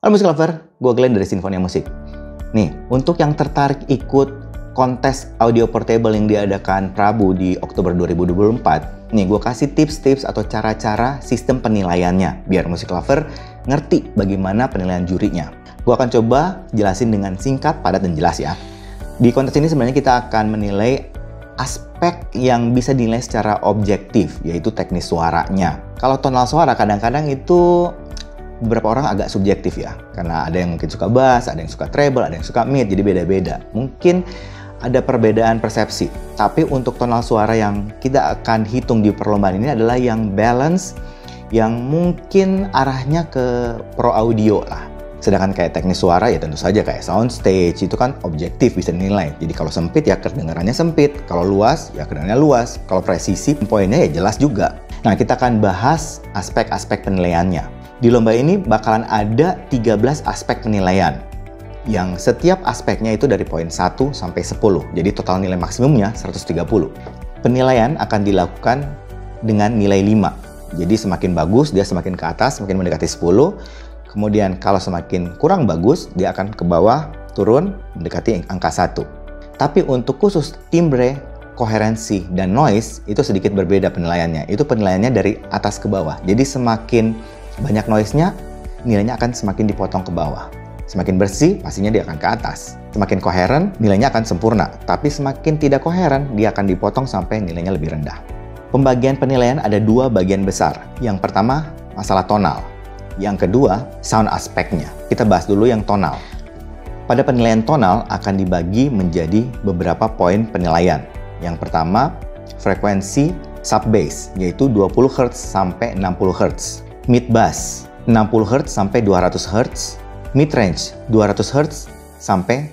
Halo musik lover, gue Glenn dari Sinfonia Musik. Nih, untuk yang tertarik ikut kontes audio portable yang diadakan Prabu di Oktober 2024, nih gue kasih tips-tips atau cara-cara sistem penilaiannya, biar musik lover ngerti bagaimana penilaian jurinya. Gue akan coba jelasin dengan singkat, padat, dan jelas ya. Di kontes ini sebenarnya kita akan menilai aspek yang bisa dinilai secara objektif, yaitu teknis suaranya. Kalau tonal suara kadang-kadang itu beberapa orang agak subjektif ya, karena ada yang mungkin suka bass, ada yang suka treble, ada yang suka mid, jadi beda-beda. Mungkin ada perbedaan persepsi, tapi untuk tonal suara yang kita akan hitung di perlombaan ini adalah yang balance, yang mungkin arahnya ke pro audio lah. Sedangkan kayak teknis suara ya tentu saja kayak soundstage itu kan objektif, bisa dinilai. Jadi kalau sempit ya kedengarannya sempit, kalau luas ya kedengarannya luas, kalau presisi poinnya ya jelas juga. Nah, kita akan bahas aspek-aspek penilaiannya. Di lomba ini bakalan ada 13 aspek penilaian, yang setiap aspeknya itu dari poin 1 sampai 10. Jadi total nilai maksimumnya 130. Penilaian akan dilakukan dengan nilai 5. Jadi semakin bagus, dia semakin ke atas, semakin mendekati 10. Kemudian kalau semakin kurang bagus, dia akan ke bawah, turun, mendekati angka 1. Tapi untuk khusus timbre, koherensi, dan noise, itu sedikit berbeda penilaiannya. Itu penilaiannya dari atas ke bawah. Jadi semakin banyak noise-nya, nilainya akan semakin dipotong ke bawah. Semakin bersih, pastinya dia akan ke atas. Semakin koheren, nilainya akan sempurna. Tapi semakin tidak koheren, dia akan dipotong sampai nilainya lebih rendah. Pembagian penilaian ada 2 bagian besar. Yang pertama, masalah tonal. Yang kedua, sound aspeknya. Kita bahas dulu yang tonal. Pada penilaian tonal akan dibagi menjadi beberapa poin penilaian. Yang pertama, frekuensi sub-bass, yaitu 20 Hz sampai 60 Hz. Mid bass 60 Hz sampai 200 Hz, mid range 200 Hz sampai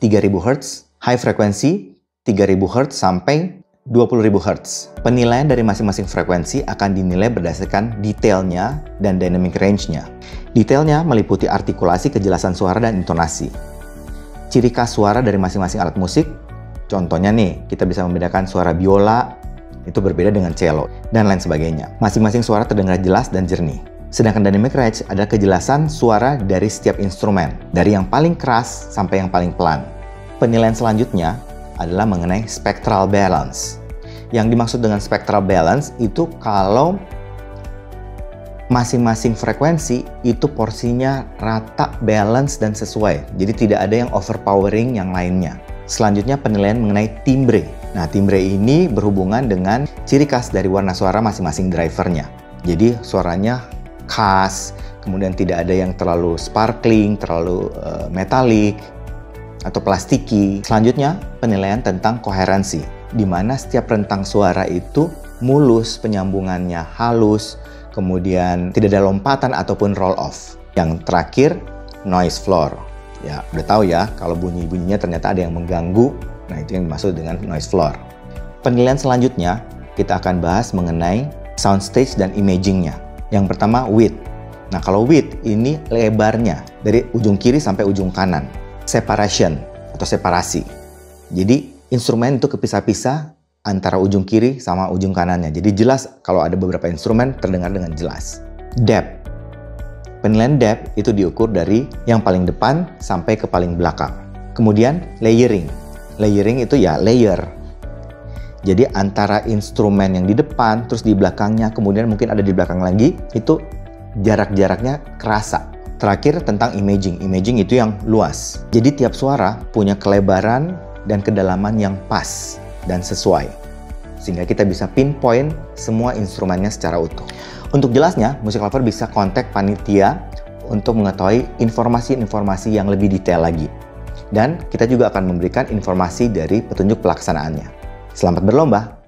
3000 Hz, high frekuensi 3000 Hz sampai 20.000 Hz. Penilaian dari masing-masing frekuensi akan dinilai berdasarkan detailnya dan dynamic range-nya. Detailnya meliputi artikulasi, kejelasan suara, dan intonasi. Ciri khas suara dari masing-masing alat musik, contohnya nih, kita bisa membedakan suara biola itu berbeda dengan cello, dan lain sebagainya. Masing-masing suara terdengar jelas dan jernih. Sedangkan dynamic range adalah kejelasan suara dari setiap instrumen, dari yang paling keras sampai yang paling pelan. Penilaian selanjutnya adalah mengenai spectral balance. Yang dimaksud dengan spectral balance itu kalau masing-masing frekuensi itu porsinya rata, balance, dan sesuai. Jadi tidak ada yang overpowering yang lainnya. Selanjutnya penilaian mengenai timbre. Nah, timbre ini berhubungan dengan ciri khas dari warna suara masing-masing drivernya. Jadi suaranya khas, kemudian tidak ada yang terlalu sparkling, terlalu metalik, atau plastiki. Selanjutnya penilaian tentang koherensi, di mana setiap rentang suara itu mulus, penyambungannya halus, kemudian tidak ada lompatan ataupun roll off. Yang terakhir, noise floor. Ya, udah tahu ya, kalau bunyi-bunyinya ternyata ada yang mengganggu, nah itu yang dimaksud dengan noise floor. Penilaian selanjutnya, kita akan bahas mengenai soundstage dan imagingnya. Yang pertama, width. Nah, kalau width, ini lebarnya, dari ujung kiri sampai ujung kanan. Separation, atau separasi. Jadi, instrumen itu kepisah-pisah antara ujung kiri sama ujung kanannya. Jadi jelas, kalau ada beberapa instrumen, terdengar dengan jelas. Depth. Penilaian depth itu diukur dari yang paling depan sampai ke paling belakang. Kemudian layering. Layering itu ya layer. Jadi antara instrumen yang di depan, terus di belakangnya, kemudian mungkin ada di belakang lagi, itu jarak-jaraknya kerasa. Terakhir tentang imaging. Imaging itu yang luas. Jadi tiap suara punya kelebaran dan kedalaman yang pas dan sesuai. Sehingga kita bisa pinpoint semua instrumennya secara utuh. Untuk jelasnya, musik lover bisa kontak panitia untuk mengetahui informasi-informasi yang lebih detail lagi. Dan kita juga akan memberikan informasi dari petunjuk pelaksanaannya. Selamat berlomba!